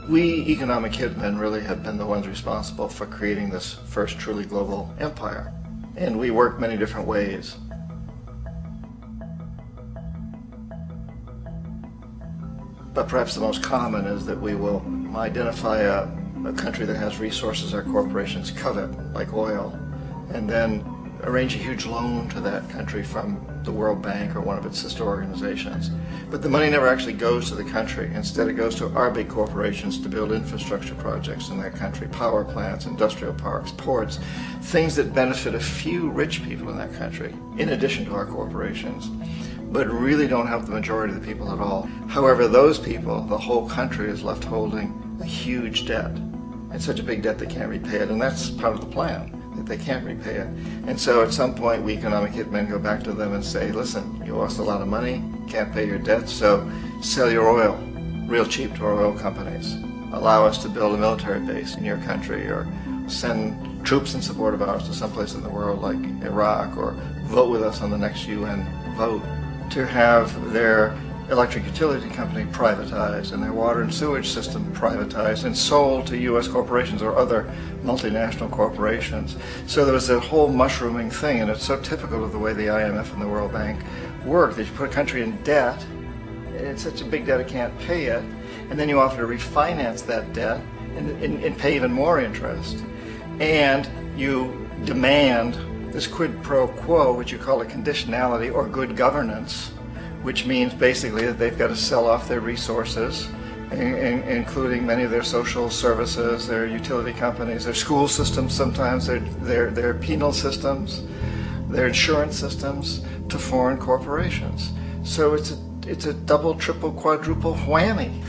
We economic hitmen really have been the ones responsible for creating this first truly global empire. And we work many different ways. But perhaps the most common is that we will identify a country that has resources our corporations covet, like oil, and then arrange a huge loan to that country from the World Bank or one of its sister organizations. But the money never actually goes to the country. Instead, it goes to our big corporations to build infrastructure projects in that country, power plants, industrial parks, ports, things that benefit a few rich people in that country, in addition to our corporations, but really don't help the majority of the people at all. However, those people, the whole country is left holding a huge debt. It's such a big debt they can't repay it, and that's part of the plan, that they can't repay it. And so at some point we economic hitmen go back to them and say, listen, you lost a lot of money, can't pay your debts, so sell your oil real cheap to our oil companies. Allow us to build a military base in your country, or send troops in support of ours to someplace in the world like Iraq, or vote with us on the next UN vote. To have their electric utility company privatized and their water and sewage system privatized and sold to U.S. corporations or other multinational corporations. So there was a whole mushrooming thing, and it's so typical of the way the IMF and the World Bank work, that you put a country in debt, it's such a big debt it can't pay it, and then you offer to refinance that debt and pay even more interest. And you demand this quid pro quo, which you call a conditionality or good governance, which means basically that they've got to sell off their resources, including many of their social services, their utility companies, their school systems sometimes, their penal systems, their insurance systems, to foreign corporations. So it's a double, triple, quadruple whammy.